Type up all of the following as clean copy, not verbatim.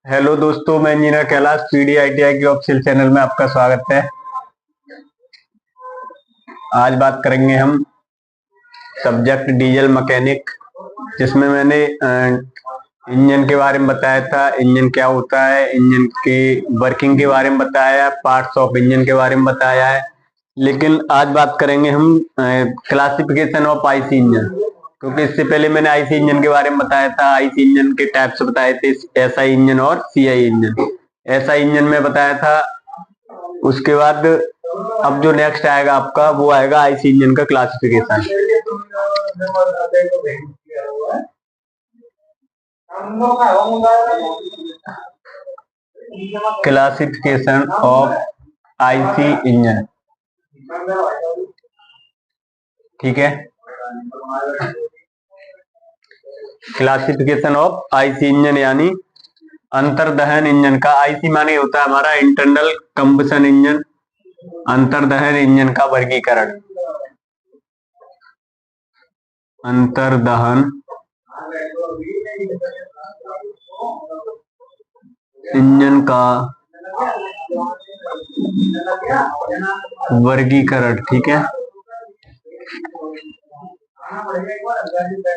Hello दोस्तों, मैं engineer Kailash पीडीआईटीआई के ऑफिशियल चैनल में आपका स्वागत है। आज बात करेंगे हम सब्जेक्ट डीजल मैकेनिक, जिसमें मैंने इंजन के बारे में बताया था, इंजन क्या होता है, इंजन की वर्किंग के बारे में बताया, पार्ट्स ऑफ इंजन के बारे में बताया है। लेकिन आज बात करेंगे हम क्लासिफिकेशन ऑफ आईसी इंजन, क्योंकि इससे पहले मैंने आईसी इंजन के बारे में बताया था। आईसी इंजन के टाइप्स बताए थे, एसआई इंजन और सीआई इंजन। एसआई इंजन में बताया था। उसके बाद अब जो नेक्स्ट आएगा आपका, वो आएगा आईसी इंजन का classification. Classification of IC engine, ठीक है। क्लासिफिकेशन ऑफ आईसी इंजन यानी अंतर्दहन इंजन का। आईसी माने होता है हमारा इंटरनल कंबशन इंजन। अंतर्दहन इंजन का वर्गीकरण, अंतर्दहन इंजन का वर्गीकरण, ठीक है।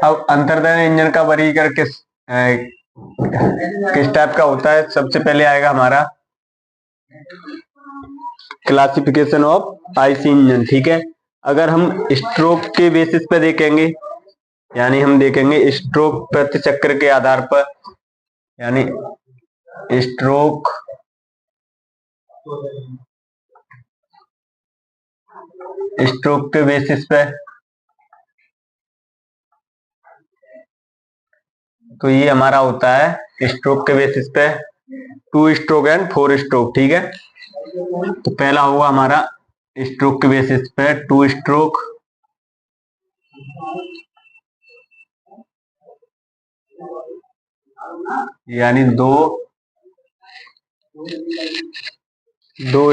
अब अंतर्दहन इंजन का वर्गीकरण किस टाइप का होता है? सबसे पहले आएगा हमारा क्लासिफिकेशन ऑफ आईसी इंजन, ठीक है। अगर हम स्ट्रोक के बेसिस पे देखेंगे, यानी हम देखेंगे स्ट्रोक प्रति चक्र के आधार पर, यानी स्ट्रोक के बेसिस पे, तो ये हमारा होता है स्ट्रोक के बेसिस पे 2 स्ट्रोक एंड 4 स्ट्रोक, ठीक है। तो पहला होगा हमारा स्ट्रोक के बेसिस पे 2 स्ट्रोक, यानी दो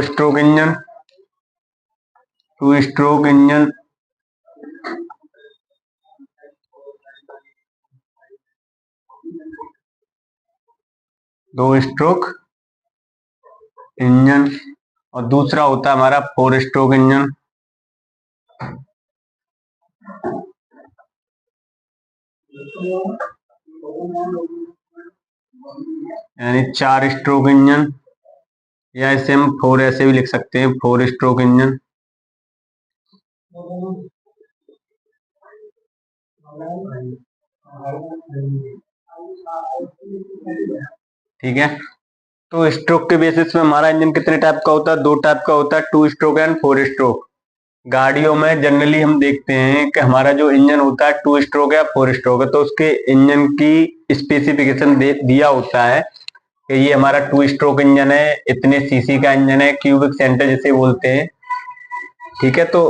स्ट्रोक इंजन, 2 स्ट्रोक इंजन। दो स्ट्रोक इंजन। और दूसरा होता है हमारा 4 स्ट्रोक इंजन, यानी 4 स्ट्रोक इंजन, या इसे हम 4 ऐसे भी लिख सकते हैं, 4 स्ट्रोक इंजन। ठीक है। तो स्ट्रोक के बेसिस में हमारा इंजन कितने टाइप का होता है? 2 टाइप का होता है, 2 स्ट्रोक एंड 4 स्ट्रोक। गाड़ियों में जनरली हम देखते हैं कि हमारा जो इंजन होता है 2 स्ट्रोक या 4 स्ट्रोक है, तो उसके इंजन की स्पेसिफिकेशन दिया होता है कि ये हमारा 2 स्ट्रोक इंजन है, इतने सीसी का इंजन है, क्यूबिक सेंटर जिसे बोलते हैं, ठीक है। तो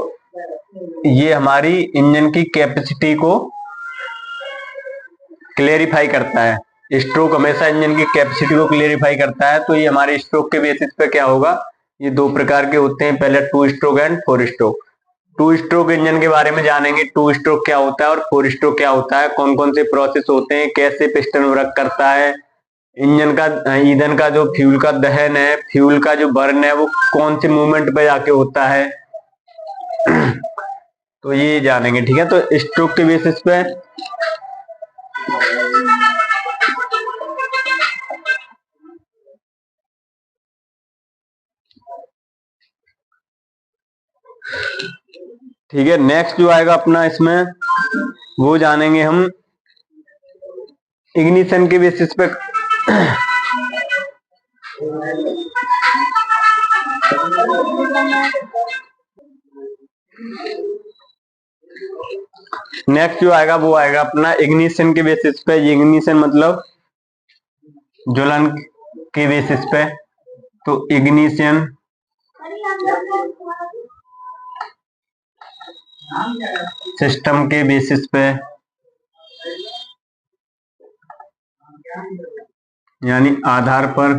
ये हमारी इंजन की कैपेसिटी को क्लेरिफाई करता है। स्ट्रोक हमेशा इंजन की कैपेसिटी को क्लेरिफाई करता है। तो ये हमारे स्ट्रोक के बेसिस पे क्या होगा, ये 2 प्रकार के होते हैं, पहले 2 stroke and 4 stroke. 2 stroke engine के बारे में जानेंगे, 2 स्ट्रोक क्या होता है और 4 स्ट्रोक क्या होता है, कौन कौन से प्रोसेस होते हैं, कैसे पिस्टन वर्क करता है, इंजन का ईंधन का जो फ्यूल का दहन है, फ्यूल का जो बर्न है, वो कौन से मूवमेंट पे जाके होता है, तो ये जानेंगे, ठीक है। तो स्ट्रोक के बेसिस पे ठीक है। नेक्स्ट जो आएगा अपना इसमें, वो जानेंगे हम इग्निशन के बेसिस पे। नेक्स्ट जो आएगा वो आएगा अपना इग्निशन के बेसिस पे। इग्निशन मतलब ज्वलन के बेसिस पे। तो इग्निशन सिस्टम के बेसिस पे, यानी आधार पर,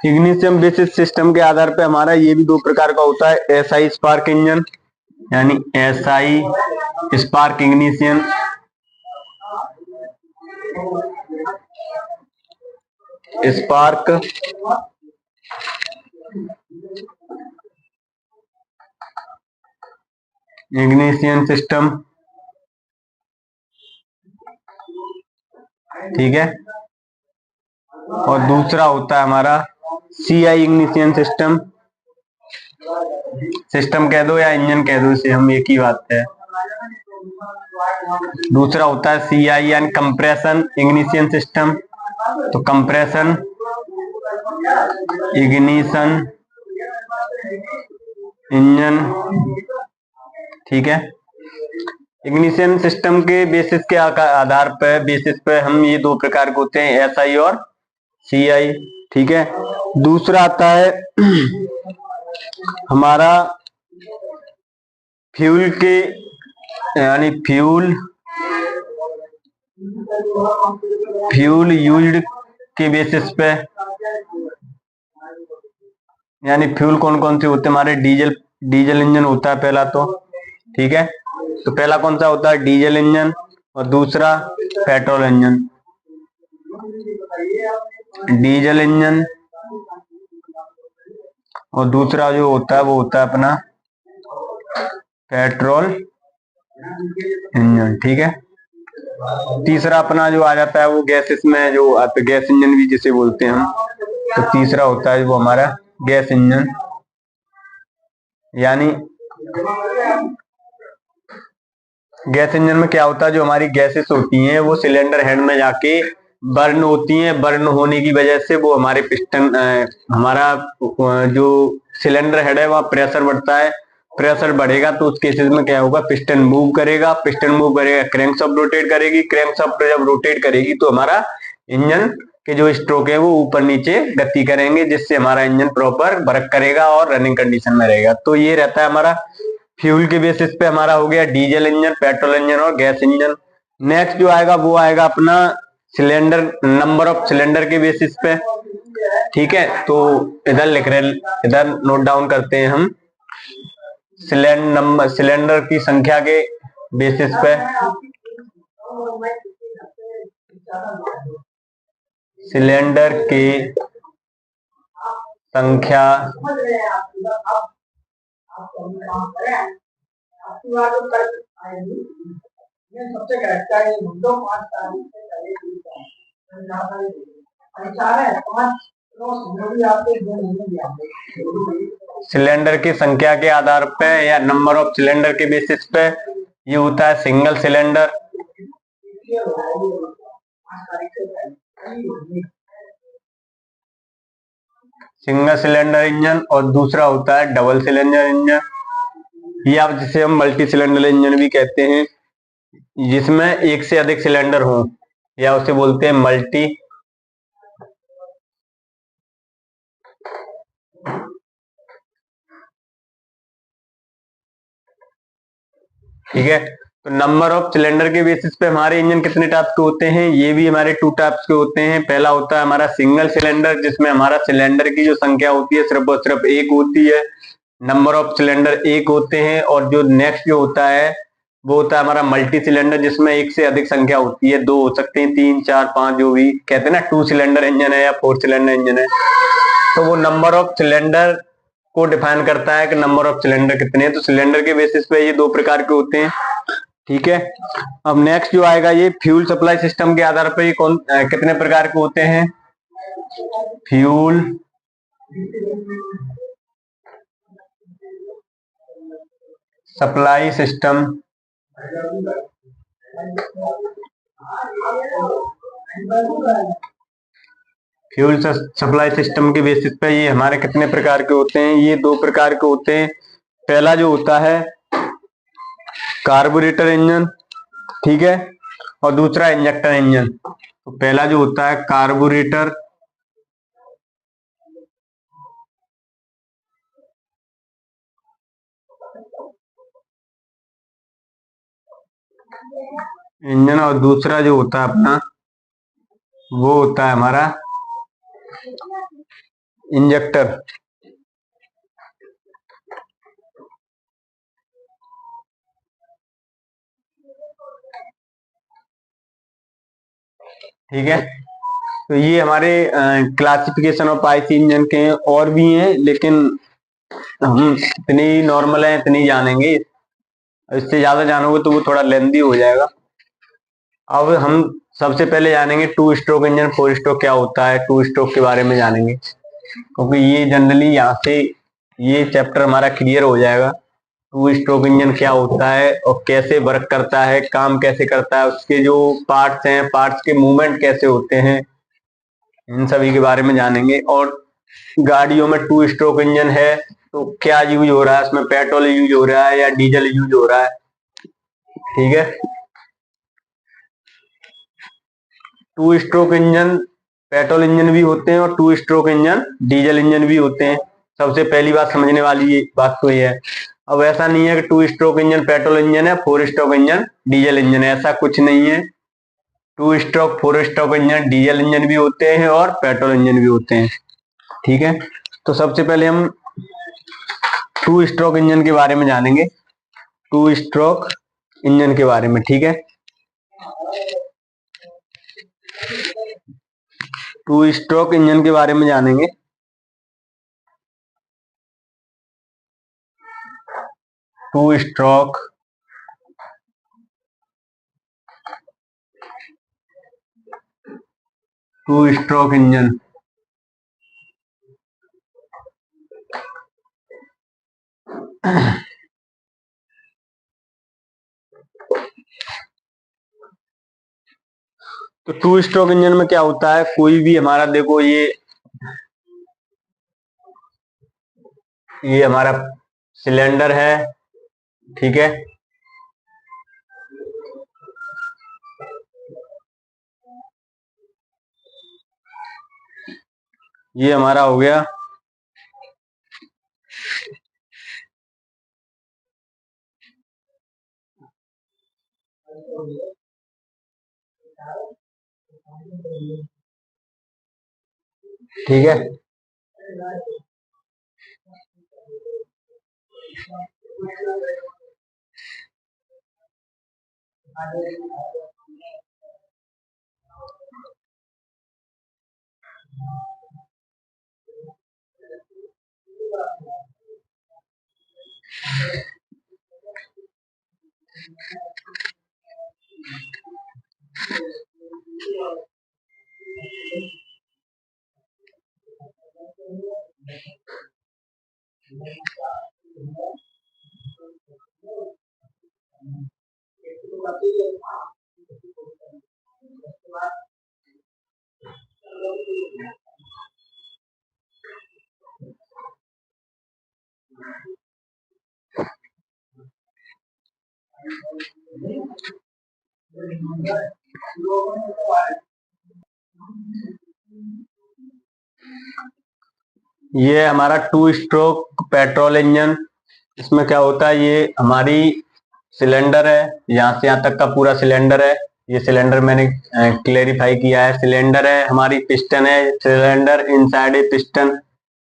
इग्निशियम बेसिस सिस्टम के आधार पे हमारा ये भी दो प्रकार का होता है, एसआई स्पार्क इंजन यानी SI spark ignition, spark ignition system, ठीक है। और दूसरा होता है हमारा सीआई इग्निशियन सिस्टम, सिस्टम कह दो या इंजन कह दो, इसे हम एक ही बात है। दूसरा होता है सीआई यानी कंप्रेशन इग्निशियन सिस्टम, तो कंप्रेशन इग्निशन इंजन, ठीक है। इग्निशन सिस्टम के बेसिस के आधार पर हम ये दो प्रकार के होते हैं, एसआई और सीआई, ठीक है। दूसरा आता है हमारा फ्यूल के यानी फ्यूल यूज्ड के बेसिस पे, यानी फ्यूल कौन कौन से होते हैं हमारे, डीजल इंजन होता है पहला, तो ठीक है। तो पहला कौन सा होता है, डीजल इंजन, और दूसरा पेट्रोल इंजन। डीजल इंजन और दूसरा जो होता है वो होता है अपना पेट्रोल इंजन, ठीक है। तीसरा अपना जो आ जाता है वो गैस, इसमें जो गैस इंजन भी जिसे बोलते हैं हम, तो तीसरा होता है वो हमारा गैस इंजन, यानी गैस इंजन में क्या होता है, जो हमारी गैसेस होती हैं वो सिलेंडर हेड में जाके बर्न होती हैं, बर्न होने की वजह से वो हमारे पिस्टन हमारा जो सिलेंडर हेड है वहाँ प्रेशर बढ़ता है, प्रेशर बढ़ेगा तो उस केसेस में क्या होगा, पिस्टन मूव करेगा, क्रैंकशाफ्ट रोटेट करेगी, क्रैंकशाफ्ट जब रोटेट करेगी तो हमारा इंजन के जो स्ट्रोक है वो ऊपर नीचे गति करेंगे, जिससे हमारा इंजन प्रॉपर वर्क करेगा और रनिंग कंडीशन में रहेगा। तो ये रहता है हमारा फ्यूल के बेसिस पे, हमारा हो गया डीजल इंजन, पेट्रोल इंजन और गैस इंजन। नेक्स्ट जो आएगा वो आएगा अपना सिलेंडर, नंबर ऑफ सिलेंडर के बेसिस पे, ठीक है। तो इधर लिख रहे, इधर नोट डाउन करते हैं हम, सिलेंडर की संख्या के बेसिस पे, सिलेंडर की संख्या सिलेंडर की संख्या के आधार पे या नंबर ऑफ सिलेंडर के बेसिस पे ये होता है सिंगल सिलेंडर, इंजन, और दूसरा होता है डबल सिलेंडर इंजन, या जिसे हम मल्टी सिलेंडर इंजन भी कहते हैं, जिसमें एक से अधिक सिलेंडर हो, या उसे बोलते हैं मल्टी, ठीक है। तो नंबर ऑफ सिलेंडर के बेसिस पे हमारे इंजन कितने टाइप के होते हैं, ये भी हमारे 2 टाइप्स के होते हैं। पहला होता है हमारा सिंगल सिलेंडर, जिसमें हमारा सिलेंडर की जो संख्या होती है सिर्फ और सिर्फ एक होती है, नंबर ऑफ सिलेंडर एक होते हैं। और जो नेक्स्ट जो होता है वो होता है हमारा मल्टी सिलेंडर, जिसमें एक से अधिक संख्या होती है, 2 हो सकते हैं, 3, 4, 5, जो भी कहते हैं ना, 2 सिलेंडर इंजन है या 4 सिलेंडर इंजन है। तो वो नंबर ऑफ सिलेंडर को डिफाइन करता है कि नंबर ऑफ सिलेंडर कितने हैं। तो सिलेंडर के बेसिस पे ये 2 प्रकार के होते हैं, ठीक है। अब नेक्स्ट जो आएगा ये फ्यूल सप्लाई सिस्टम के आधार पर ये कितने प्रकार के होते हैं, fuel supply system, fuel supply system के बेसिस पे ये हमारे कितने प्रकार के होते हैं, ये 2 प्रकार के होते हैं। पहला जो होता है कार्बोरेटर इंजन, ठीक है, और दूसरा इंजेक्टर इंजन। तो पहला जो होता है कार्बोरेटर इंजन, और दूसरा जो होता है अपना वो होता है हमारा इंजेक्टर, ठीक है। तो ये हमारे क्लासिफिकेशन ऑफ आईसी इंजन के हैं, और भी हैं लेकिन हम इतनी नॉर्मल है इतनी जानेंगे, इससे ज्यादा जानोगे तो वो थोड़ा लेंदी हो जाएगा। अब हम सबसे पहले जानेंगे to stroke engine, four stroke क्या होता है, टू स्ट्रोक के बारे में जानेंगे, क्योंकि ये जनरली यहाँ से ये चैप्टर हमारा क्लियर हो जाएगा। टू स्ट्रोक इंजन क्या होता है और कैसे वर्क करता है, काम कैसे करता है, उसके जो पार्ट्स हैं, पार्ट्स के मूवमेंट कैसे होते हैं, इन सभी के बारे में जानेंगे। और गाड़ियों में टू स्ट्रोक इंजन है तो क्या यूज हो रहा है, उसमें पेट्रोल यूज हो रहा है या डीजल यूज हो रहा है, ठीक है। Two stroke engine petrol engine भी होते हैं और to stroke engine diesel engine भी होते हैं। सबसे पहली बात समझने वाली बात तो ये है। अब ऐसा नहीं है कि two stroke engine petrol engine है, four stroke engine diesel engine है, ऐसा कुछ नहीं है। Two stroke four stroke engine diesel engine भी होते हैं और पेट्रोल इंजन भी होते हैं, ठीक है। तो सबसे पहले हम टू स्ट्रोक इंजन के बारे में जानेंगे, टू स्ट्रोक इंजन के बारे में, ठीक है। टू स्ट्रोक इंजन के बारे में जानेंगे। टू स्ट्रोक इंजन, तो टू स्ट्रोक इंजन में क्या होता है, कोई भी हमारा देखो ये हमारा सिलेंडर है, ठीक है। ये हमारा हो गया ठीक है। ये हमारा टू स्ट्रोक पेट्रोल इंजन, इसमें क्या होता है, ये हमारी सिलेंडर है, यहाँ से यहाँ तक का पूरा सिलेंडर है। ये सिलेंडर मैंने क्लेरिफाई किया है, सिलेंडर है, हमारी पिस्टन है, सिलेंडर इनसाइड ए पिस्टन,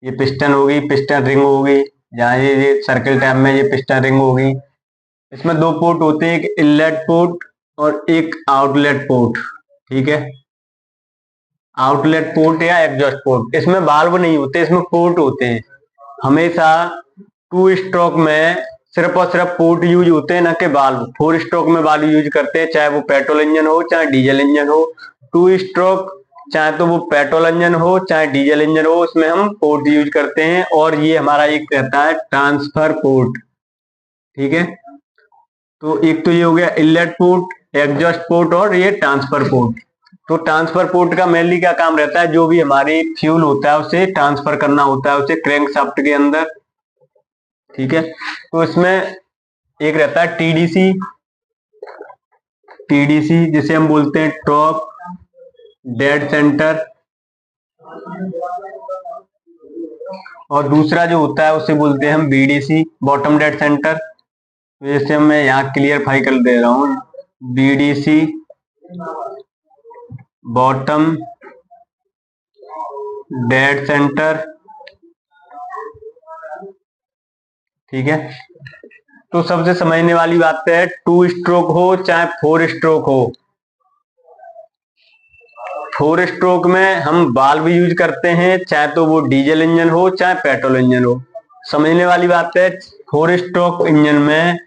ये पिस्टन होगी, पिस्टन रिंग होगी, जहाँ ये सर्किल टाइप में ये पिस्टन रिंग होगी। इसमें दो पोर्ट होते हैं, एक इनलेट पोर्ट और एक आउटलेट पोर्ट, ठीक है। आउटलेट पोर्ट या एग्जॉस्ट पोर्ट, इसमें वाल्व नहीं होते, इसमें पोर्ट होते हैं। हमेशा टू स्ट्रोक में सिर्फ और सिर्फ पोर्ट यूज होते हैं, ना कि वाल्व। फोर स्ट्रोक में वाल्व यूज करते हैं, चाहे वो पेट्रोल इंजन हो चाहे डीजल इंजन हो। टू स्ट्रोक चाहे तो वो पेट्रोल इंजन हो चाहे डीजल इंजन हो, उसमें हम पोर्ट यूज करते हैं। और ये हमारा एक रहता है ट्रांसफर पोर्ट, ठीक है। तो एक तो ये हो गया इनलेट पोर्ट, एग्जॉस्ट पोर्ट और ये ट्रांसफर पोर्ट। तो ट्रांसफर पोर्ट का मेनली क्या काम रहता है, जो भी हमारी फ्यूल होता है उसे ट्रांसफर करना होता है उसे क्रैंकशाफ्ट के अंदर, ठीक है। तो इसमें एक रहता है टीडीसी, टीडीसी जिसे हम बोलते हैं टॉप डेड सेंटर, और दूसरा जो होता है उसे बोलते हैं हम बीडीसी बॉटम डेड सेंटर। जैसे मैं यहाँ क्लियरफाई कर दे रहा हूँ, बीडीसी बॉटम डेड सेंटर ठीक है। तो सबसे समझने वाली बात है, 2 स्ट्रोक हो चाहे 4 स्ट्रोक हो, 4 स्ट्रोक में हम वाल्व यूज करते हैं, चाहे तो वो डीजल इंजन हो चाहे पेट्रोल इंजन हो। समझने वाली बात है, 4 स्ट्रोक इंजन में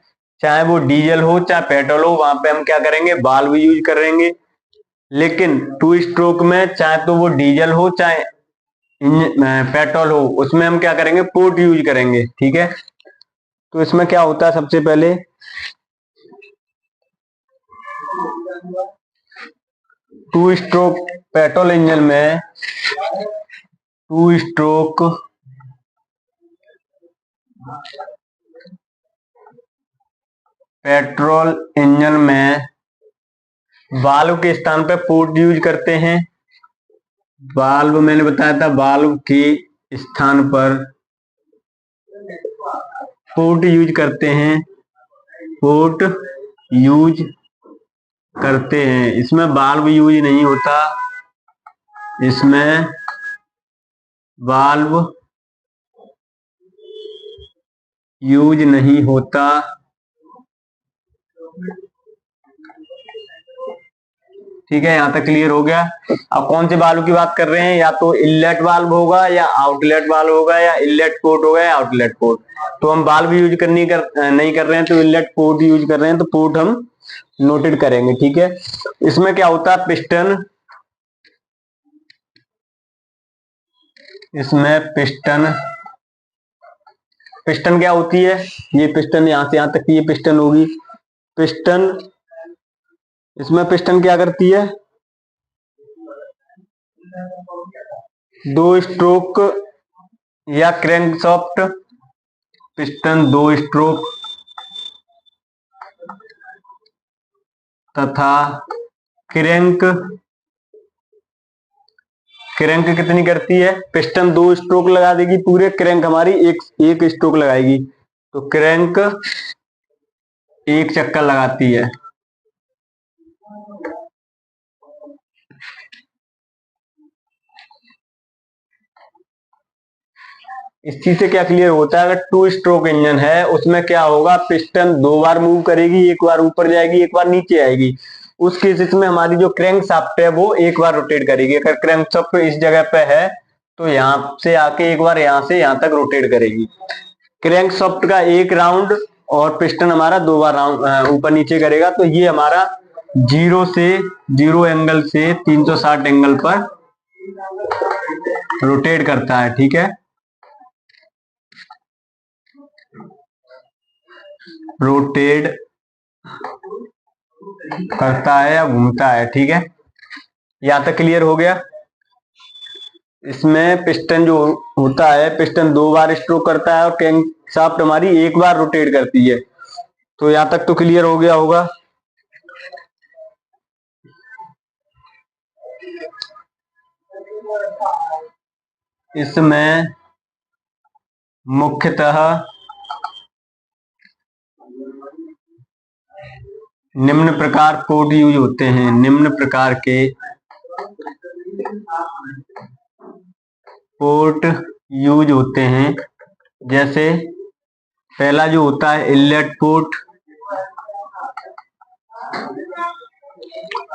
चाहे वो डीजल हो चाहे पेट्रोल हो, वहां पे हम क्या करेंगे, वाल्व यूज करेंगे। लेकिन 2 स्ट्रोक में चाहे तो वो डीजल हो चाहे पेट्रोल हो, उसमें हम क्या करेंगे, पोर्ट यूज करेंगे। ठीक है। तो इसमें क्या होता है, सबसे पहले 2 स्ट्रोक पेट्रोल इंजन में, 2 स्ट्रोक पेट्रोल इंजन में वाल्व के स्थान पे पोर्ट यूज करते हैं। वाल्व मैंने बताया था, वाल्व के स्थान पर पोर्ट यूज करते हैं, पोर्ट यूज करते हैं। इसमें वाल्व यूज नहीं होता, इसमें वाल्व यूज नहीं होता। ठीक है, यहां तक क्लियर हो गया। अब कौन से वाल्व की बात कर रहे हैं, या तो इनलेट वाल्व होगा या आउटलेट वाल्व होगा, या इनलेट पोर्ट होगा या आउटलेट पोर्ट। तो हम वाल्व यूज नहीं कर रहे हैं, तो इनलेट पोर्ट यूज कर रहे हैं, तो पोर्ट हम नोटेड करेंगे। ठीक है। इसमें क्या होता है, पिस्टन, इसमें पिस्टन, पिस्टन क्या होती है, ये पिस्टन यहां से यहां तक की ये पिस्टन होगी। पिस्टन, इसमें पिस्टन क्या करती है, 2 स्ट्रोक या क्रैंकशाफ्ट, पिस्टन 2 स्ट्रोक तथा क्रैंक, क्रैंक कितनी करती है, पिस्टन 2 स्ट्रोक लगा देगी पूरे, क्रैंक हमारी एक स्ट्रोक लगाएगी। तो क्रैंक 1 चक्कर लगाती है। इस चीज से क्या क्लियर होता है, अगर 2 स्ट्रोक इंजन है, उसमें क्या होगा, पिस्टन 2 बार मूव करेगी, एक बार ऊपर जाएगी, एक बार नीचे आएगी। उस केसेस में हमारी जो क्रैंक शाफ्ट है वो एक बार रोटेट करेगी। अगर क्रैंक शाफ्ट इस जगह पे है तो यहां से आके एक बार यहां से यहां तक रोटेट करेगी। क्रैंक शाफ्ट का 1 राउंड और पिस्टन हमारा 2 बार राउंड ऊपर नीचे करेगा। तो ये हमारा 0 एंगल से 360 एंगल पर रोटेट करता है। ठीक है, रोटेट करता है या घूमता है। ठीक है, यहां तक क्लियर हो गया। इसमें पिस्टन जो होता है, पिस्टन 2 बार स्ट्रोक करता है और क्रैंक शाफ्ट हमारी 1 बार रोटेट करती है। तो यहां तक तो क्लियर हो गया होगा। इसमें मुख्यतः निम्न प्रकार पोर्ट यूज होते हैं, निम्न प्रकार के पोर्ट यूज होते हैं। जैसे पहला जो होता है इनलेट पोर्ट,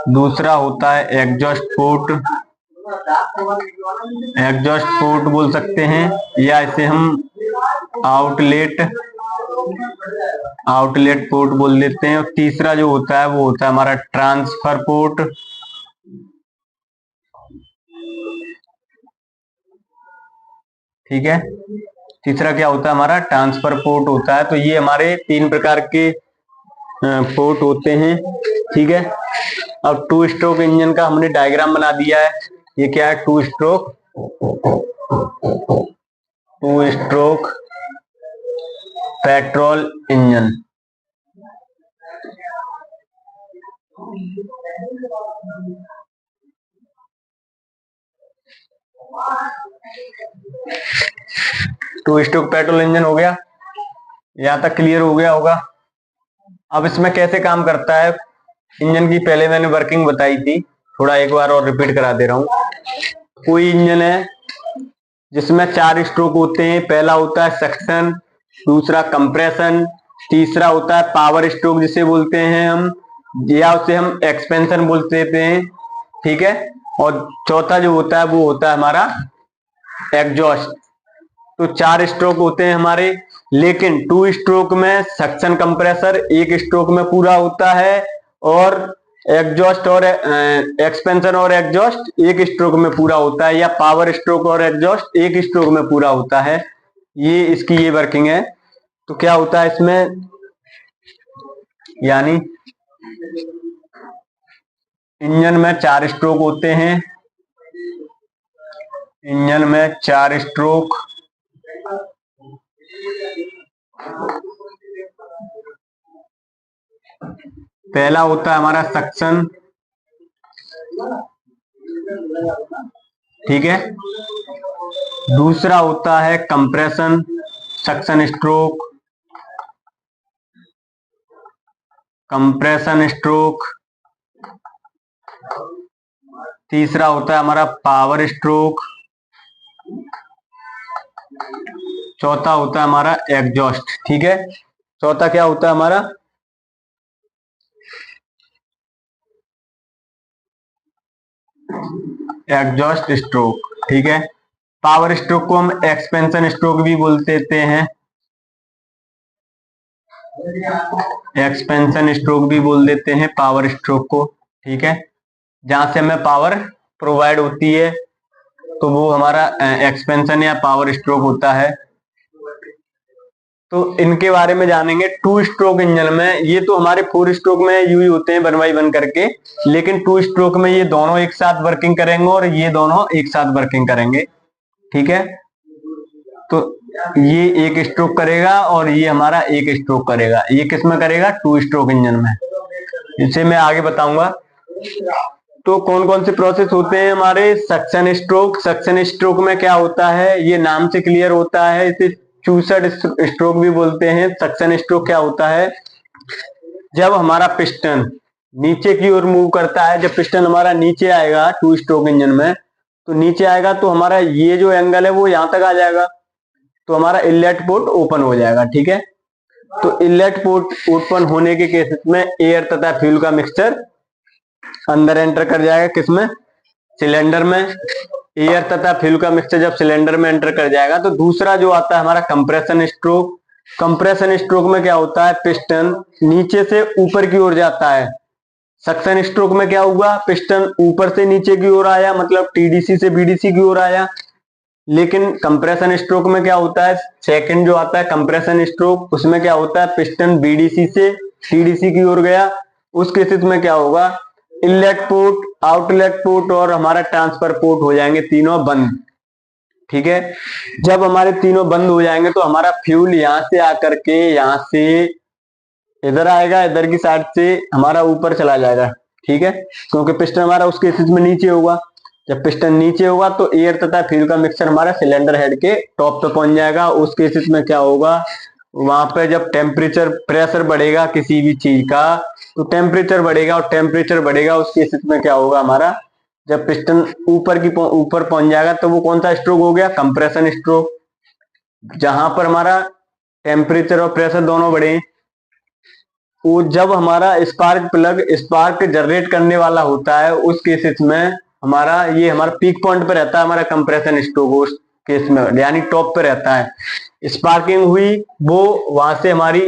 दूसरा होता है एग्जॉस्ट पोर्ट, एग्जॉस्ट पोर्ट बोल सकते हैं, या इसे हम आउटलेट, आउटलेट पोर्ट बोल देते हैं। और तीसरा जो होता है वो होता है हमारा ट्रांसफर पोर्ट। ठीक है, तीसरा क्या होता है, हमारा ट्रांसफर पोर्ट होता है। तो ये हमारे 3 प्रकार के पोर्ट होते हैं। ठीक है, अब 2 स्ट्रोक इंजन का हमने डायग्राम बना दिया है। ये क्या है, 2 stroke, 2 stroke petrol engine. Two stroke petrol engine हो गया, यहां तक क्लियर हो गया होगा। अब इसमें कैसे काम करता है इंजन की, पहले मैंने वर्किंग बताई थी, थोड़ा एक बार और रिपीट करा दे रहा हूं। कोई इंजन है जिसमें 4 स्ट्रोक होते हैं। पहला होता है सक्शन, दूसरा कंप्रेशन, तीसरा होता है पावर स्ट्रोक जिसे बोलते हैं हम, या उसे हम एक्सपेंशन बोलते हैं, ठीक है। और चौथा जो होता है वो होता है हमारा एग्जॉस्ट। तो 4 स्ट्रोक होते हैं हमारे, लेकिन 2 स्ट्रोक में सक्शन कंप्रेसर 1 स्ट्रोक में पूरा होता है, और एग्जॉस्ट और एक्सपेंशन और एग्जॉस्ट 1 स्ट्रोक में पूरा होता है, या पावर स्ट्रोक और एग्जॉस्ट 1 स्ट्रोक में पूरा होता है। ये इसकी ये वर्किंग है। तो क्या होता है इसमें, यानी इंजन में 4 स्ट्रोक होते हैं, इंजन में 4 स्ट्रोक, पहला होता है हमारा सक्शन, ठीक है। दूसरा होता है compression, suction stroke, compression stroke. तीसरा होता है हमारा पावर स्ट्रोक। चौथा होता है हमारा एग्जॉस्ट, ठीक है। चौथा क्या होता है हमारा, एग्जॉस्ट स्ट्रोक, ठीक है। पावर स्ट्रोक को हम एक्सपेंशन स्ट्रोक भी बोल देते हैं, एक्सपेंशन स्ट्रोक भी बोल देते हैं पावर स्ट्रोक को, ठीक है। जहां से हमें पावर प्रोवाइड होती है तो वो हमारा एक्सपेंशन या पावर स्ट्रोक होता है। तो इनके बारे में जानेंगे। 2 स्ट्रोक इंजन में, ये तो हमारे 4 स्ट्रोक में यूज होते हैं 1 बाय 1 करके, लेकिन 2 स्ट्रोक में ये दोनों एक साथ वर्किंग करेंगे और ये दोनों एक साथ वर्किंग करेंगे, ठीक है। तो ये 1 स्ट्रोक करेगा और ये हमारा 1 स्ट्रोक करेगा। ये किस में करेगा, 2 स्ट्रोक इंजन में, इसे मैं आगे बताऊंगा। तो कौन कौन से प्रोसेस होते हैं हमारे, सक्शन स्ट्रोक। सक्शन स्ट्रोक में क्या होता है, ये नाम से क्लियर होता है, इसे चूसट स्ट्रोक भी बोलते हैं। सक्शन स्ट्रोक क्या होता है, जब हमारा पिस्टन नीचे की ओर मूव करता है, जब पिस्टन हमारा नीचे आएगा 2 स्ट्रोक इंजन में, तो नीचे आएगा तो हमारा ये जो एंगल है वो यहां तक आ जाएगा, तो हमारा इनलेट पोर्ट ओपन हो जाएगा, ठीक है। तो इनलेट पोर्ट ओपन होने के केसेस में एयर तथा फ्यूल का मिक्सचर अंदर एंटर कर जाएगा, किसमें, सिलेंडर में। एयर तथा फ्यूल का मिक्सचर जब सिलेंडर में एंटर कर जाएगा तो दूसरा जो आता है हमारा कंप्रेशन स्ट्रोक। कंप्रेशन स्ट्रोक में क्या होता है, पिस्टन नीचे से ऊपर की ओर जाता है। सक्शन स्ट्रोक में क्या हुआ, पिस्टन ऊपर से नीचे की ओर आया, मतलब टीडीसी से बीडीसी की ओर आया। लेकिन कंप्रेशन स्ट्रोक में क्या होता है, सेकंड जो आता है कंप्रेशन स्ट्रोक, उसमें क्या होता है, पिस्टन बीडीसी से टीडीसी की ओर गया। उस केसेस में क्या होगा, इनलेट पोर्ट, आउटलेट पोर्ट और हमारा ट्रांसफर पोर्ट हो जाएंगे तीनों बंद, ठीक है। जब हमारे तीनों बंद हो जाएंगे तो हमारा फ्यूल यहां से आकर के यहां से इधर आएगा, इधर की साइड से हमारा ऊपर चला जाएगा, ठीक है, क्योंकि पिस्टन हमारा उस केसेस में नीचे होगा। जब पिस्टन नीचे होगा तो एयर तथा फ्यूल का मिक्सचर हमारा सिलेंडर हेड के टॉप पे पहुंच जाएगा। उस केसेस में क्या होगा, वहां पे जब टेम्परेचर प्रेशर बढ़ेगा किसी भी चीज का, तो टेम्परेचर बढ़ेगा, और टेम्परेचर बढ़ेगा उस केसेस में क्या होगा हमारा, जब पिस्टन ऊपर पहुंच जाएगा तो वो कौन सा स्ट्रोक हो गया, कंप्रेशन स्ट्रोक। जहां पर हमारा टेम्परेचर और प्रेशर दोनों बढ़े, वो जब हमारा स्पार्क प्लग स्पार्क जनरेट करने वाला होता है, उस केसेस में हमारा ये हमारा पीक पॉइंट पे रहता है हमारा कंप्रेशन स्ट्रोक, उस केस में यानी टॉप पे रहता है। स्पार्किंग हुई, वो वहां से हमारी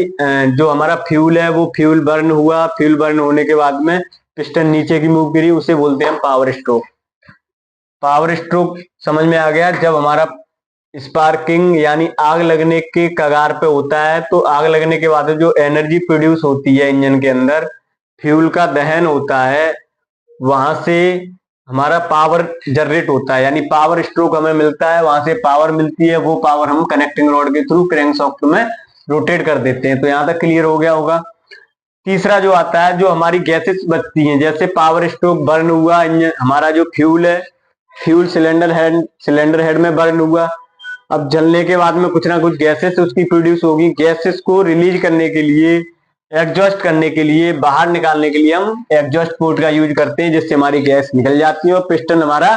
जो हमारा फ्यूल है वो फ्यूल बर्न हुआ, फ्यूल बर्न होने के बाद में पिस्टन नीचे की मूव करी, उसे बोलते हैं पावर स्ट्रोक। पावर स्ट्रोक समझ में आ गया, जब हमारा स्पार्किंग यानी आग लगने के कगार पे होता है, तो आग लगने के बाद जो एनर्जी प्रोड्यूस होती है इंजन के अंदर, फ्यूल का दहन होता है, वहां से हमारा पावर जनरेट होता है, यानी पावर स्ट्रोक हमें मिलता है, वहां से पावर मिलती है। वो पावर हम कनेक्टिंग रॉड के थ्रू क्रैंकशाफ्ट में रोटेट कर देते हैं। तो यहां तक क्लियर हो गया होगा। तीसरा जो आता है, जो हमारी गैसेस बचती हैं, जैसे पावर स्ट्रोक बर्न हुआ, हमारा जो फ्यूल है, फ्यूल सिलेंडर हेड में बर्न हुआ। अब जलने के बाद में कुछ ना कुछ गैसेस उसकी प्रोड्यूस होगी। गैसेस को रिलीज करने के लिए, एग्जॉस्ट करने के लिए, बाहर निकालने के लिए हम एग्जॉस्ट पोर्ट का यूज करते हैं, जिससे हमारी गैस निकल जाती है और पिस्टन हमारा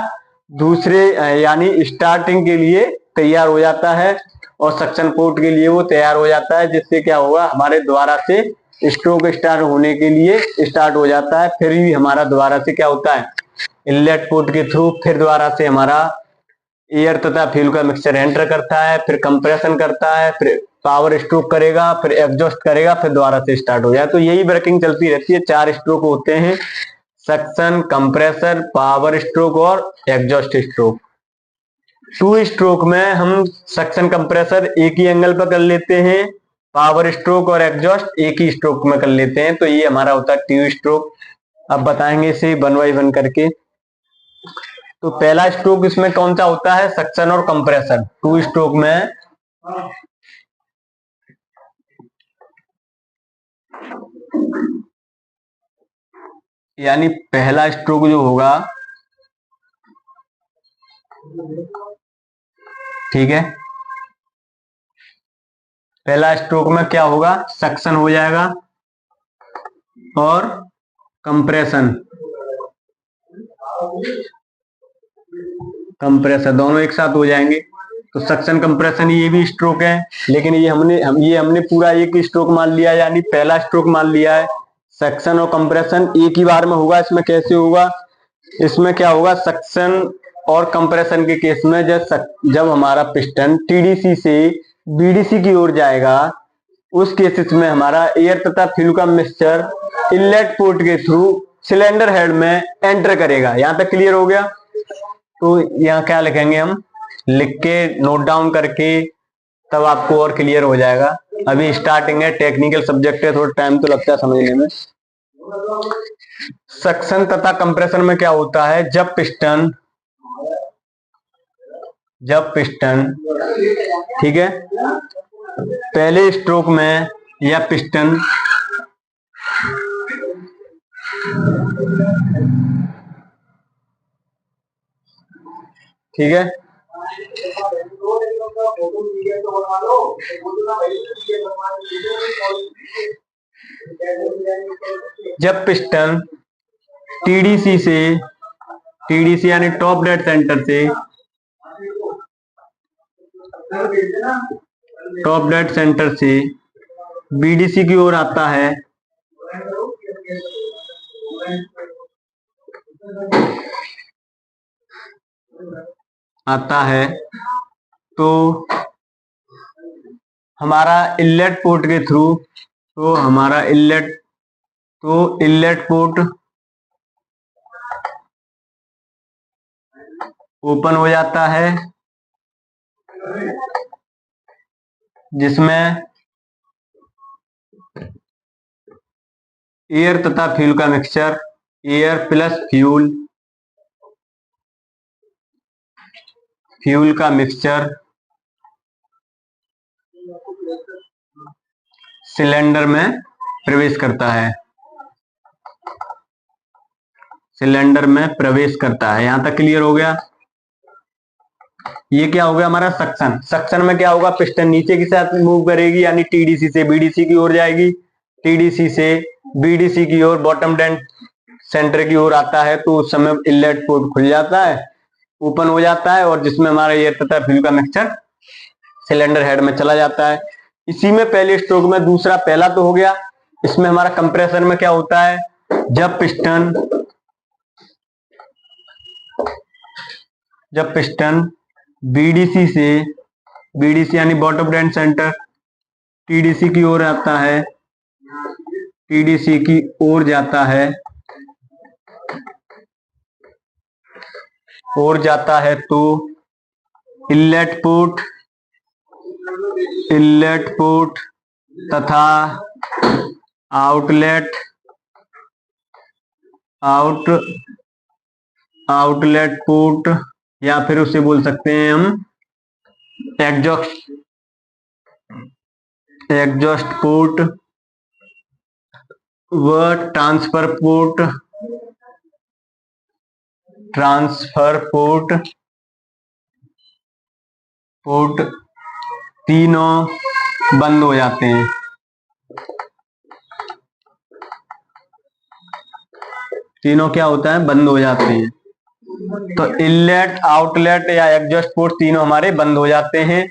दूसरे यानी स्टार्टिंग के लिए तैयार हो जाता है। और सक्शन पोर्ट के लिए वो तैयार हो जाता है, जिससे क्या होगा हमारे द्वारा से स्ट्रोक स्टार्ट होने के लिए स्टार्ट हो जाता है। फिर भी हमारा द्वारा से क्या होता है, इनलेट पोर्ट के थ्रू फिर द्वारा से हमारा एयर तथा फ्यूल का मिक्सचर एंटर करता है, फिर कंप्रेशन करता है, फिर पावर स्ट्रोक करेगा, फिर एग्जॉस्ट करेगा, फिर दोबारा से स्टार्ट हो जाए। तो यही वर्किंग चलती रहती है। 4 स्ट्रोक होते हैं, सक्शन, कंप्रेसर, पावर स्ट्रोक और एग्जॉस्ट स्ट्रोक। 2 स्ट्रोक में हम सक्शन कंप्रेसर एक ही एंगल पर कर लेते हैं, पावर स्ट्रोक और एग्जॉस्ट एक ही स्ट्रोक में कर लेते हैं। तो ये हमारा होता है 2 स्ट्रोक। अब बताएंगे इसे 1 बाय 1 करके। तो पहला स्ट्रोक इसमें कौन सा होता है, सक्शन और कंप्रेसर। 2 स्ट्रोक में यानी पहला स्ट्रोक जो होगा, ठीक है, पहला स्ट्रोक में क्या होगा, सक्शन हो जाएगा और कंप्रेशन, कंप्रेसर दोनों एक साथ हो जाएंगे। तो सक्शन कंप्रेशन ये भी स्ट्रोक है, लेकिन ये हमने पूरा एक स्ट्रोक मान लिया, यानी पहला स्ट्रोक मान लिया है। सक्शन और कंप्रेशन एक ही बार में होगा। इसमें कैसे होगा, इसमें क्या होगा, सक्शन और कंप्रेशन के केस में जब हमारा पिस्टन टीडीसी से बीडीसी की ओर जाएगा, उस केसेस में हमारा एयर तथा फ्यूल का मिक्सचर इनलेट पोर्ट के थ्रू सिलेंडर हेड में एंटर करेगा। यहां तक क्लियर हो गया। तो यहाँ क्या लिखेंगे, हम लिख के नोट डाउन करके तब आपको और क्लियर हो जाएगा। अभी स्टार्टिंग है, टेक्निकल सब्जेक्ट है, थोड़ा टाइम तो लगता है समझने में। सक्शन तथा कंप्रेशन में क्या होता है, जब पिस्टन ठीक है, पहले स्ट्रोक में या पिस्टन ठीक है, जब पिस्टन टीडीसी यानी टॉप डेड सेंटर से बीडीसी की ओर आता है तो हमारा इनलेट पोर्ट के थ्रू इनलेट पोर्ट ओपन हो जाता है, जिसमें एयर तथा फ्यूल का मिक्सचर, एयर प्लस फ्यूल का मिक्सचर सिलेंडर में प्रवेश करता है, यहां तक क्लियर हो गया। ये क्या हो गया हमारा सक्शन में क्या होगा, पिस्टन नीचे की साइड मूव करेगी, यानी टीडीसी से बीडीसी की ओर जाएगी, टीडीसी से बीडीसी की ओर बॉटम डेड सेंटर की ओर आता है, तो उस समय इनलेट पोर्ट खुल जाता है, ओपन हो जाता है, और जिसमें हमारा एयर तथा फ्यूल का मिक्सचर सिलेंडर हेड में चला जाता है। इसी में पहले स्ट्रोक में दूसरा, पहला तो हो गया। इसमें हमारा कंप्रेसर में क्या होता है, जब पिस्टन बीडीसी यानी बॉटम डेड सेंटर टीडीसी की ओर आता है, टीडीसी की ओर जाता है, तो इनलेट पोर्ट तथा आउटलेट पोर्ट, या फिर उसे बोल सकते हैं हम एग्जॉस्ट पोर्ट व ट्रांसफर पोर्ट तीनों बंद हो जाते हैं। तीनों क्या होता है, बंद हो जाते हैं। तो इनलेट, आउटलेट या एग्जॉस्ट पोर्ट तीनों हमारे बंद हो जाते हैं।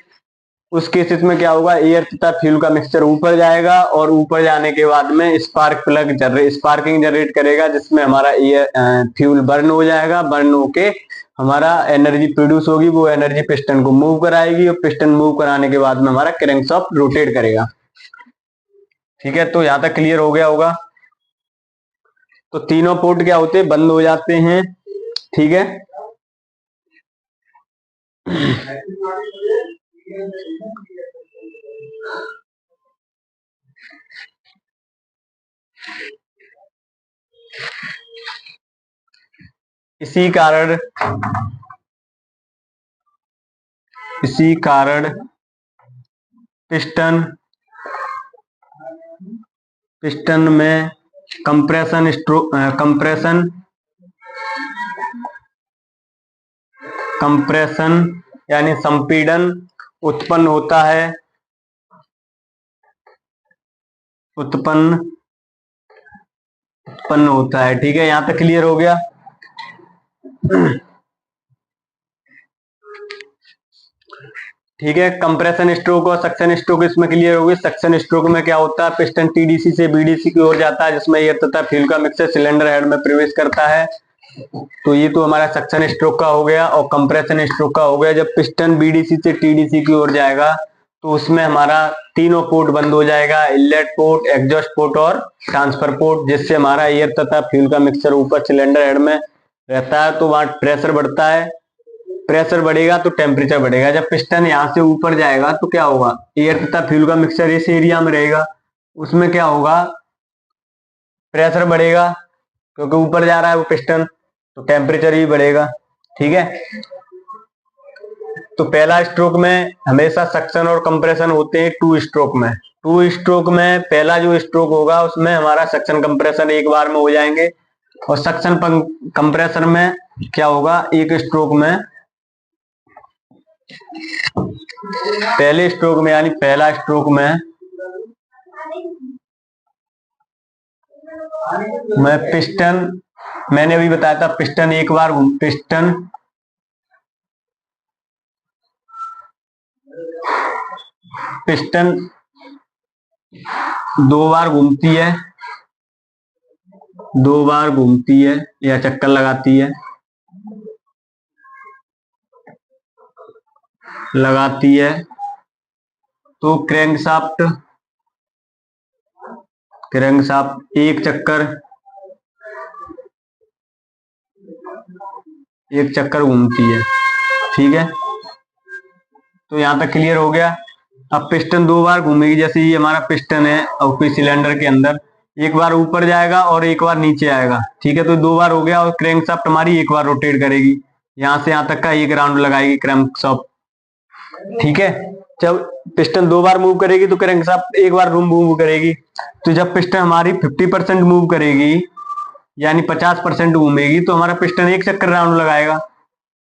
उस केसेस में क्या होगा, एयर तथा फ्यूल का मिक्सचर ऊपर जाएगा और ऊपर जाने के बाद में स्पार्किंग जनरेट करेगा, जिसमें हमारा एयर फ्यूल बर्न हो जाएगा। बर्न होके हमारा एनर्जी प्रोड्यूस होगी, वो एनर्जी पिस्टन को मूव कराएगी और पिस्टन मूव कराने के बाद में हमारा क्रैंकशाफ्ट रोटेट करेगा। ठीक है, तो यहां तक क्लियर हो गया होगा। तो तीनों पोर्ट क्या होते हैं, बंद हो जाते हैं। ठीक है, इसी कारण पिस्टन में कंप्रेशन यानी संपीड़न उत्पन्न होता है। ठीक है, यहां तक क्लियर हो गया। ठीक है, कंप्रेशन स्ट्रोक और सक्शन स्ट्रोक इसमें क्लियर हो गई। सक्शन स्ट्रोक में क्या होता है, पिस्टन टीडीसी से बीडीसी की ओर जाता है, जिसमें एयर तथा फ्यूल का मिक्सचर सिलेंडर हेड में प्रवेश करता है। तो ये तो हमारा सक्शन स्ट्रोक का हो गया। और कंप्रेशन स्ट्रोक का हो गया, जब पिस्टन बीडीसी से टीडीसी की ओर जाएगा तो उसमें हमारा तीनों पोर्ट बंद हो जाएगा, इनलेट पोर्ट, एग्जॉस्ट पोर्ट और ट्रांसफर पोर्ट, जिससे हमारा एयर तथा फ्यूल का मिक्सचर ऊपर सिलेंडर हेड में रहता है। तो वहां प्रेशर बढ़ता है, प्रेशर बढ़ेगा तो टेम्परेचर बढ़ेगा। जब पिस्टन यहाँ से ऊपर जाएगा तो क्या होगा, एयर तथा फ्यूल का मिक्सचर इस एरिया में रहेगा, उसमें क्या होगा, प्रेशर बढ़ेगा, क्योंकि ऊपर जा रहा है वो पिस्टन, तो टेम्परेचर भी बढ़ेगा। ठीक है, तो पहला स्ट्रोक में हमेशा सक्शन और कंप्रेशन होते हैं टू स्ट्रोक में पहला जो स्ट्रोक होगा उसमें हमारा सक्शन कंप्रेशन एक बार में हो जाएंगे, और सक्शन कंप्रेशन में क्या होगा, एक स्ट्रोक में, पहले स्ट्रोक में यानी पहला स्ट्रोक में मैं पिस्टन, मैंने अभी बताया था पिस्टन दो बार घूमती है या चक्कर लगाती है। तो क्रैंकशाफ्ट एक चक्कर घूमती है। ठीक है, तो यहां तक क्लियर हो गया। अब पिस्टन दो बार घूमेगी, जैसे ये हमारा पिस्टन है और कोई सिलेंडर के अंदर, एक बार ऊपर जाएगा और एक बार नीचे आएगा। ठीक है, तो दो बार हो गया। और क्रैंकशाफ्ट हमारी एक बार रोटेट करेगी, यहां से यहां तक का एक राउंड लगाएगी क्रैंकशाफ्ट। ठीक है, जब पिस्टन दो बार मूव करेगी तो क्रैंकशाफ्ट एक बार मूव करेगी। तो जब पिस्टन हमारी 50% मूव करेगी यानी 50% घूमेगी, तो हमारा पिस्टन एक चक्कर राउंड लगाएगा।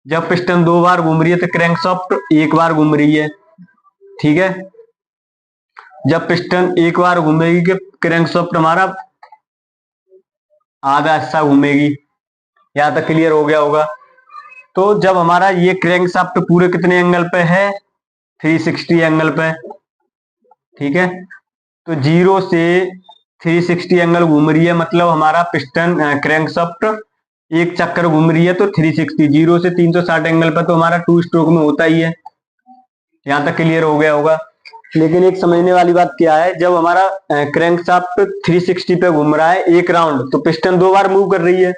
जब पिस्टन दो बार घूम रही है तो क्रैंकशाफ्ट एक बार घूम रही है। ठीक है, जब पिस्टन एक बार घूमेगी कि क्रैंकशाफ्ट हमारा आधा हिस्सा घूमेगी। यहां तक क्लियर हो गया होगा। तो जब हमारा ये क्रैंकशाफ्ट पूरे कितने एंगल पे है, 360 एंगल पे। ठीक है, तो 0 से 360 एंगल घूम रही है, मतलब हमारा पिस्टन क्रैंकशाफ्ट एक चक्कर घूम रही है तो 360, 0 से 360 एंगल पर तो हमारा टू स्ट्रोक में होता ही है। यहां तक क्लियर हो गया होगा। लेकिन एक समझने वाली बात क्या है, जब हमारा क्रैंकशाफ्ट 360 पे घूम रहा है एक राउंड, तो पिस्टन दो बार मूव कर रही है।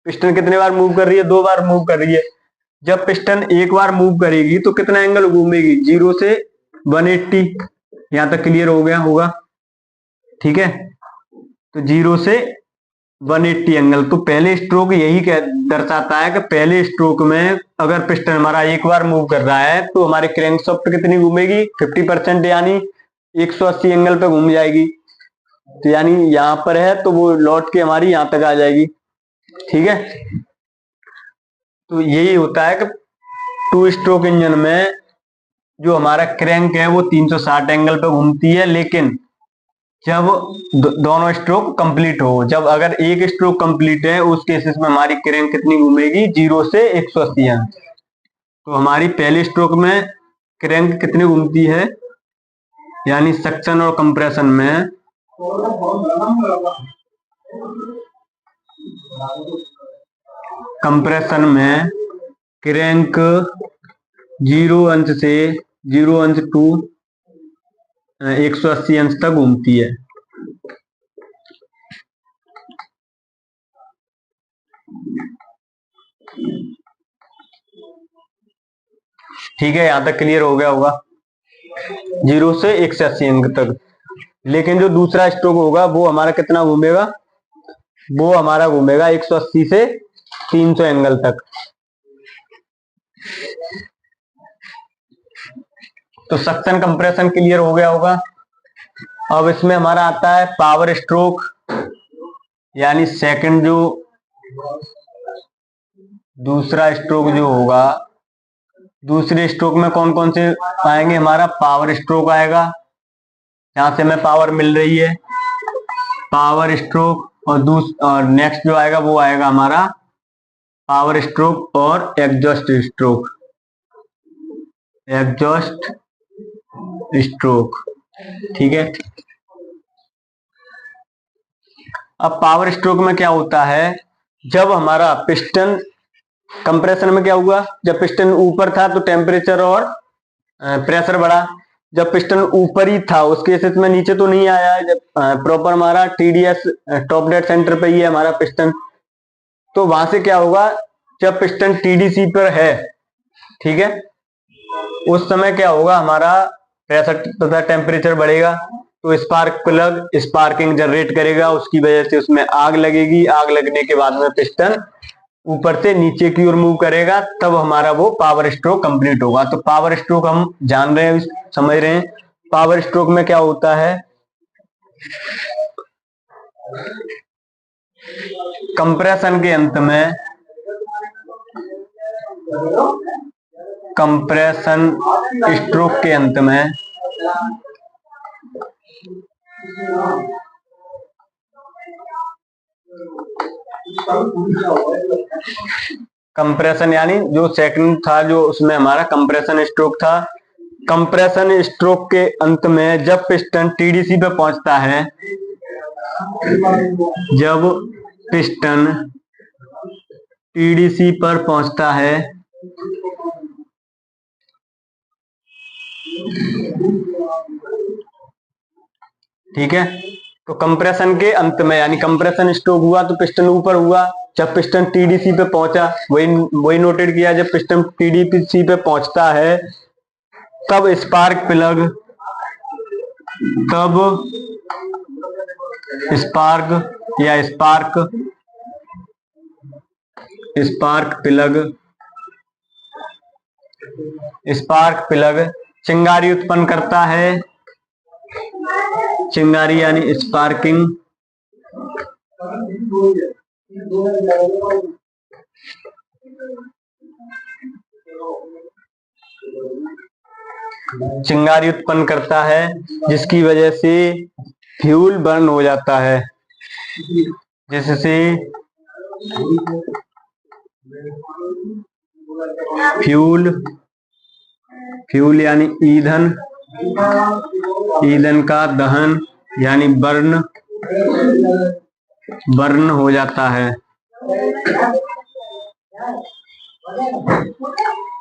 पिस्टन कितने बार मूव कर रही है, दो बार मूव कर रही है। जब पिस्टन एक बार मूव करेगी तो कितना एंगल घूमेगी, 0 से 180। यहां तक क्लियर हो गया होगा। ठीक है, तो 0 से 180 एंगल। तो पहले स्ट्रोक यही दर्शाता है कि पहले स्ट्रोक में अगर पिस्टन हमारा एक बार मूव कर रहा है तो हमारे क्रैंकशाफ्ट कितनी घूमेगी, 50% यानी 180 एंगल पे घूम जाएगी। तो यानी यहां पर है तो वो लौट के हमारी यहां तक आ जाएगी। ठीक है, तो यही होता है कि टू स्ट्रोक इंजन में जो हमारा क्रैंक है वो 360 एंगल पे घूमती है, लेकिन जब दोनों स्ट्रोक कंप्लीट हो, जब अगर एक स्ट्रोक कंप्लीट है उस केसेस में हमारी क्रैंक कितनी घूमेगी, 0 से 180 एंगल। तो हमारी पहले स्ट्रोक में क्रैंक कितनी घूमती है, यानी सक्शन और कंप्रेशन में क्रैंक 0 अंश से 0 अंश टू 180 अंश तक घूमती है। ठीक है, यहां तक क्लियर हो गया होगा, 0 से 180 अंक तक। लेकिन जो दूसरा स्ट्रोक होगा वो हमारा कितना घूमेगा, वो हमारा घूमेगा 180 से 300 एंगल तक। तो सक्शन कंप्रेशन क्लियर हो गया होगा। अब इसमें हमारा आता है पावर स्ट्रोक, यानी सेकंड जो दूसरा स्ट्रोक जो होगा, दूसरे स्ट्रोक में कौन कौन से आएंगे, हमारा पावर स्ट्रोक आएगा, यहां से हमें पावर मिल रही है, पावर स्ट्रोक। और नेक्स्ट जो आएगा वो आएगा हमारा पावर स्ट्रोक और एग्जॉस्ट स्ट्रोक, एग्जॉस्ट स्ट्रोक। ठीक है, अब पावर स्ट्रोक में क्या होता है, जब हमारा पिस्टन, कंप्रेशन में क्या हुआ, जब पिस्टन ऊपर था तो टेम्परेचर और प्रेशर बढ़ा, जब पिस्टन ऊपर ही था उस केसेस में नीचे तो नहीं आया है, जब प्रॉपर हमारा टीडीएस टॉप डेड सेंटर पे ही है हमारा पिस्टन, तो वहां से क्या होगा, जब पिस्टन टीडीसी पर है, ठीक है, उस समय क्या होगा, हमारा प्रेशर तथा टेम्परेचर बढ़ेगा, तो स्पार्क प्लग स्पार्किंग जनरेट करेगा, उसकी वजह से उसमें आग लगेगी, आग लगने के बाद में पिस्टन ऊपर से नीचे की ओर मूव करेगा, तब हमारा वो पावर स्ट्रोक कंप्लीट होगा। तो पावर स्ट्रोक हम जान रहे हैं, समझ रहे हैं, पावर स्ट्रोक में क्या होता है, कंप्रेशन के अंत में, कंप्रेशन स्ट्रोक के अंत में कंप्रेशन, यानी जो सेकंड था जो उसमें हमारा कंप्रेशन स्ट्रोक था, कंप्रेशन स्ट्रोक के अंत में जब पिस्टन टीडीसी पे पहुंचता है, जब पिस्टन टीडीसी पर पहुंचता है, ठीक है, तो कंप्रेशन के अंत में, यानी कंप्रेशन स्ट्रोक हुआ तो पिस्टन ऊपर हुआ, जब पिस्टन टीडीसी पे पहुंचा, वही नोटेड किया, जब पिस्टन टीडीसी पे पहुंचता है तब स्पार्क प्लग, तब स्पार्क या स्पार्क प्लग चिंगारी उत्पन्न करता है, चिंगारी यानी स्पार्किंग, चिंगारी उत्पन्न करता है, जिसकी वजह से फ्यूल बर्न हो जाता है, जिससे फ्यूल यानी ईंधन का दहन यानी बर्न हो जाता है।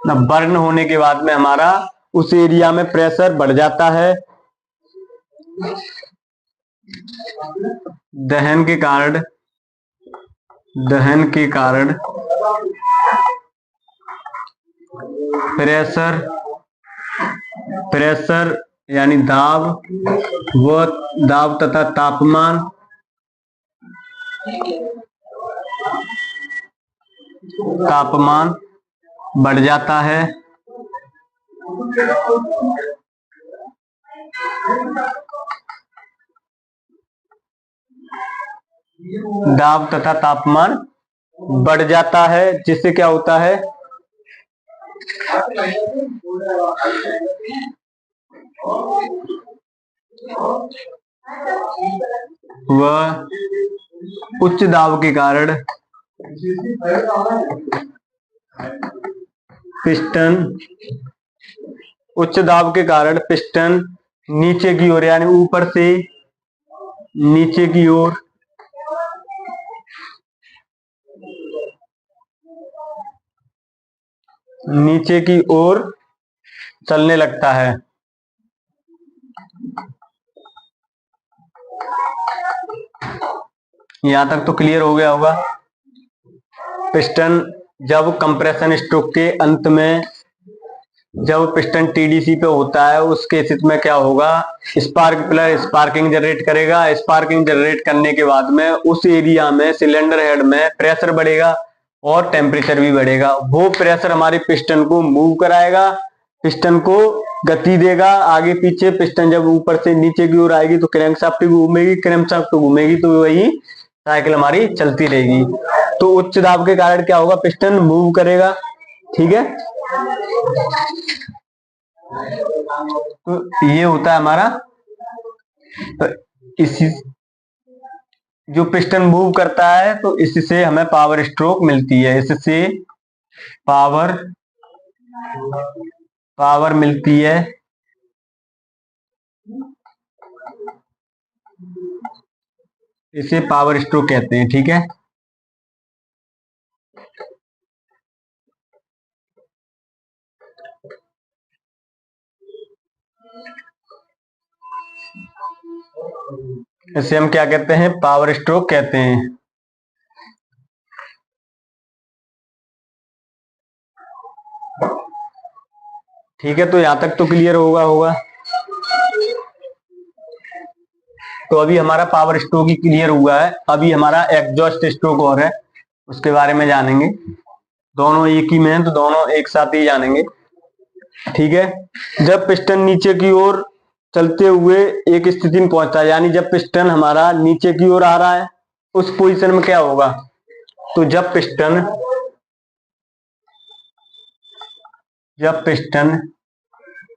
बर्न होने के बाद में हमारा उस एरिया में प्रेशर बढ़ जाता है, दहन के कारण प्रेशर यानी दाब तथा तापमान बढ़ जाता है। दाब तथा तापमान बढ़ जाता है, जिससे क्या होता है, वह उच्च दाब के कारण पिस्टन नीचे की ओर, यानी ऊपर से नीचे की ओर चलने लगता है। यहां तक तो क्लियर हो गया होगा। पिस्टन जब कंप्रेशन स्ट्रोक के अंत में, जब पिस्टन टीडीसी पे होता है, उस केस में क्या होगा, स्पार्क प्लग स्पार्किंग जनरेट करेगा। स्पार्किंग जनरेट करने के बाद में उस एरिया में सिलेंडर हेड में प्रेशर बढ़ेगा और टेम्परेचर भी बढ़ेगा। वो प्रेशर हमारे पिस्टन को मूव कराएगा, पिस्टन को गति देगा आगे पीछे। पिस्टन जब ऊपर से नीचे की ओर आएगी तो क्रैंकशाफ्ट घूमेगी, क्रैंकशाफ्ट घूमेगी तो वही साइकिल हमारी चलती रहेगी। तो उच्च दाब के कारण क्या होगा, पिस्टन मूव करेगा। ठीक है, तो ये होता है हमारा, तो इसी जो पिस्टन मूव करता है तो इससे हमें पावर स्ट्रोक मिलती है, इससे पावर मिलती है। इसे पावर स्ट्रोक कहते हैं। ठीक है, इसे हम क्या कहते हैं, पावर स्ट्रोक कहते हैं। ठीक है, तो यहां तक तो क्लियर होगा। तो अभी हमारा पावर स्ट्रोक ही क्लियर हुआ है। अभी हमारा एग्जॉस्ट स्ट्रोक और है, उसके बारे में जानेंगे। दोनों एक ही में है तो दोनों एक साथ ही जानेंगे। ठीक है, जब पिस्टन नीचे की ओर चलते हुए एक स्थिति में पहुंचता है, यानी जब पिस्टन हमारा नीचे की ओर आ रहा है, उस पोजीशन में क्या होगा, तो जब पिस्टन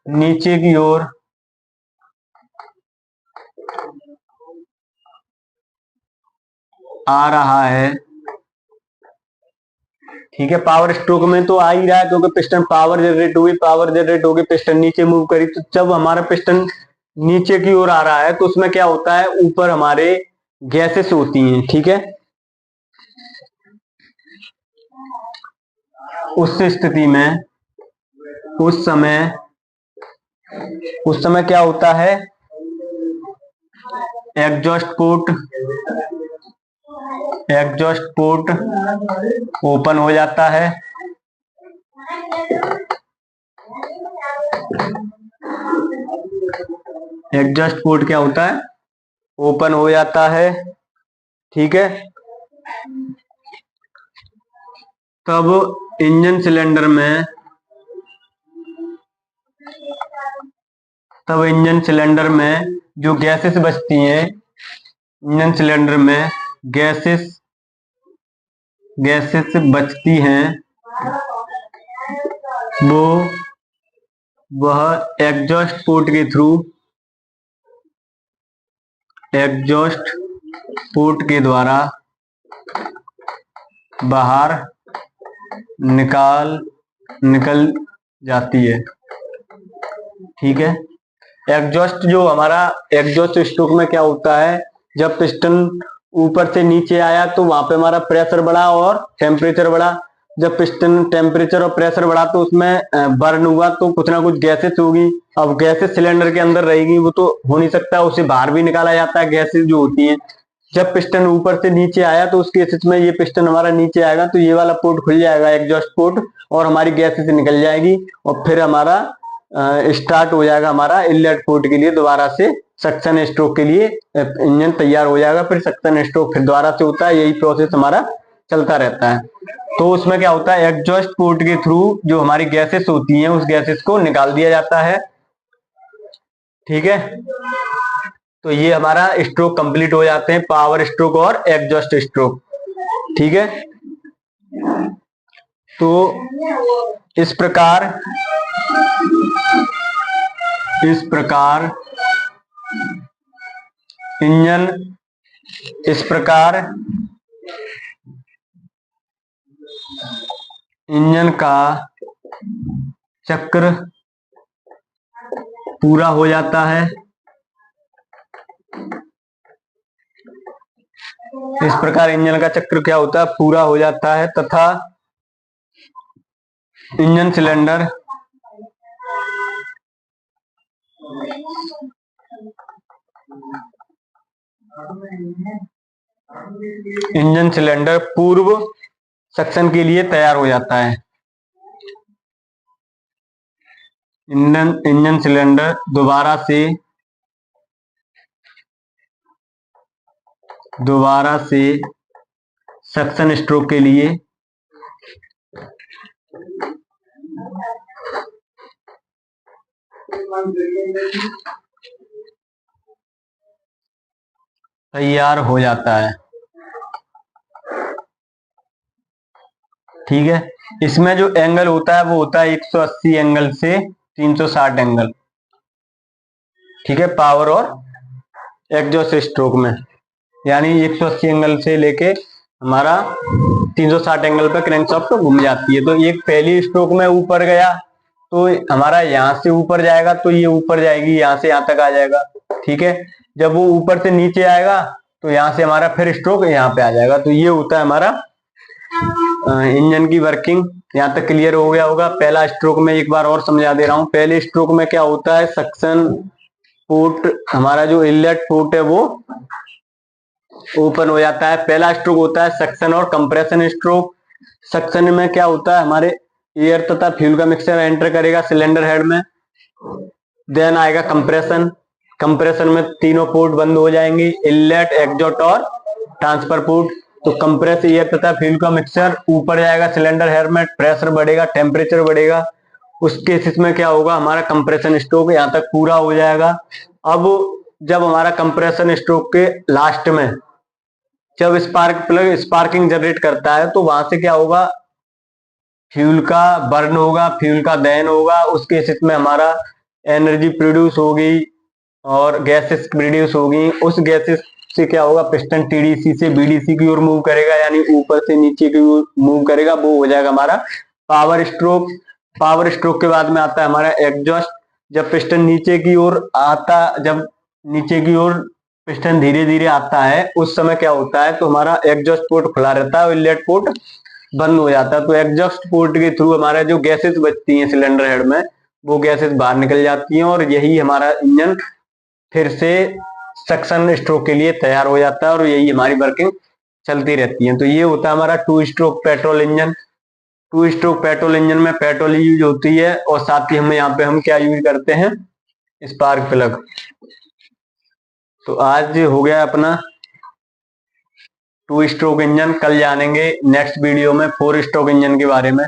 नीचे की ओर आ रहा है, ठीक है, पावर स्ट्रोक में तो आ ही रहा है क्योंकि पिस्टन पावर जनरेट होगी, पिस्टन नीचे मूव करी। तो जब हमारा पिस्टन नीचे की ओर आ रहा है तो उसमें क्या होता है, ऊपर हमारे गैसेस होती हैं। ठीक है, उस स्थिति में उस समय क्या होता है, एग्जॉस्ट पोर्ट ओपन हो जाता है। एग्जॉस्ट पोर्ट क्या होता है, ओपन हो जाता है। ठीक है, तब इंजन सिलेंडर में जो गैसेस बचती हैं, इंजन सिलेंडर में गैसेस बचती हैं, वह एग्जॉस्ट पोर्ट के द्वारा बाहर निकल जाती है। ठीक है, एग्जॉस्ट जो हमारा एग्जॉस्ट स्ट्रोक में क्या होता है, जब पिस्टन ऊपर से नीचे आया तो वहां पे हमारा प्रेशर बढ़ा और टेम्परेचर बढ़ा। जब पिस्टन टेम्परेचर और प्रेशर बढ़ा तो उसमें बर्न हुआ तो कुछ ना कुछ गैसेस होगी। अब गैसेस सिलेंडर के अंदर रहेगी, वो तो हो नहीं सकता, उसे बाहर भी निकाला जाता है, गैसेस जो होती हैं। जब पिस्टन ऊपर से नीचे आया तो उस केस में ये पिस्टन हमारा नीचे आएगा तो ये वाला पोर्ट खुल जाएगा, एग्जॉस्ट पोर्ट, और हमारी गैसेस निकल जाएगी और फिर हमारा स्टार्ट हो जाएगा हमारा इनलेट पोर्ट के लिए दोबारा से सक्शन स्ट्रोक के लिए इंजन तैयार हो जाएगा। फिर सक्शन स्ट्रोक फिर दोबारा से होता है, यही प्रोसेस हमारा चलता रहता है। तो उसमें क्या होता है, एग्जॉस्ट पोर्ट के थ्रू जो हमारी गैसेस होती हैं उस गैसेस को निकाल दिया जाता है। ठीक है, तो ये हमारा स्ट्रोक कंप्लीट हो जाते हैं, पावर स्ट्रोक और एग्जॉस्ट स्ट्रोक। ठीक है, तो इस प्रकार इंजन का चक्र पूरा हो जाता है। इस प्रकार इंजन का चक्र क्या होता है, पूरा हो जाता है तथा इंजन सिलेंडर पूर्व सक्शन के लिए तैयार हो जाता है। इंजन सिलेंडर दोबारा से सक्शन स्ट्रोक के लिए तैयार हो जाता है। ठीक है, इसमें जो एंगल होता है वो होता है 180 एंगल से 360 एंगल। ठीक है, पावर और एग्जॉस्ट स्ट्रोक में, यानी 180 एंगल से लेके हमारा 360 एंगल पर क्रैंकशाफ्ट घूम जाती है। तो एक पहली स्ट्रोक में ऊपर गया तो हमारा यहाँ से ऊपर जाएगा तो ये ऊपर जाएगी, यहाँ से यहाँ तक आ जाएगा। ठीक है, जब वो ऊपर से नीचे आएगा तो यहाँ से हमारा फिर स्ट्रोक यहाँ पे आ जाएगा। तो ये होता है हमारा इंजन की वर्किंग। यहाँ तक क्लियर हो गया होगा। पहला स्ट्रोक में एक बार और समझा दे रहा हूँ। पहले स्ट्रोक में क्या होता है, सक्शन पोर्ट, हमारा जो इनलेट पोर्ट है वो ओपन हो जाता है। पहला स्ट्रोक होता है सक्शन और कंप्रेशन स्ट्रोक। सक्शन में क्या होता है, हमारे एयर तथा फ्यूल का मिक्सचर एंटर करेगा सिलेंडर हेड में। देन आएगा कंप्रेशन। कंप्रेशन में तीनों पोर्ट बंद हो जाएंगे, इनलेट, एग्जॉस्ट और ट्रांसफर पोर्ट। तो कंप्रेस एयर तथा फ्यूल का मिक्सचर ऊपर जाएगा सिलेंडर हेड में, प्रेशर बढ़ेगा, टेम्परेचर बढ़ेगा। उस केसेस में क्या होगा, हमारा कंप्रेशन स्ट्रोक यहाँ तक पूरा हो जाएगा। अब जब हमारा कंप्रेशन स्ट्रोक के लास्ट में जब स्पार्क प्लग स्पार्किंग जनरेट करता है तो वहां से क्या होगा, फ्यूल का बर्न होगा, फ्यूल का दहन होगा। उस केसेस में हमारा एनर्जी प्रोड्यूस होगी और गैसेस प्रोड्यूस होगी। उस गैसेस से क्या होगा, पिस्टन टीडीसी से बीडीसी की ओर मूव करेगा, यानी ऊपर से नीचे की ओर मूव करेगा। वो हो जाएगा हमारा पावर स्ट्रोक। पावर स्ट्रोक के बाद में आता है हमारा एग्जॉस्ट। जब पिस्टन नीचे की ओर जब नीचे की ओर पिस्टन धीरे धीरे आता है उस समय क्या होता है, तो हमारा एग्जॉस्ट पोर्ट खुला रहता है और इनलेट पोर्ट बंद हो जाता है। तो एग्जॉस्ट पोर्ट के थ्रू हमारा जो गैसेस बचती हैं सिलेंडर हेड में, वो गैसेस बाहर निकल जाती हैं और यही हमारा इंजन फिर से सक्शन स्ट्रोक के लिए तैयार हो जाता है और यही हमारी वर्किंग चलती रहती है। तो ये होता है हमारा 2 stroke petrol engine. 2 stroke petrol engine में पेट्रोल यूज होती है और साथ ही हम यहाँ पे हम क्या यूज करते हैं, स्पार्क प्लग। तो आज हो गया अपना 2 स्ट्रोक इंजन। कल जानेंगे नेक्स्ट वीडियो में 4 स्ट्रोक इंजन के बारे में।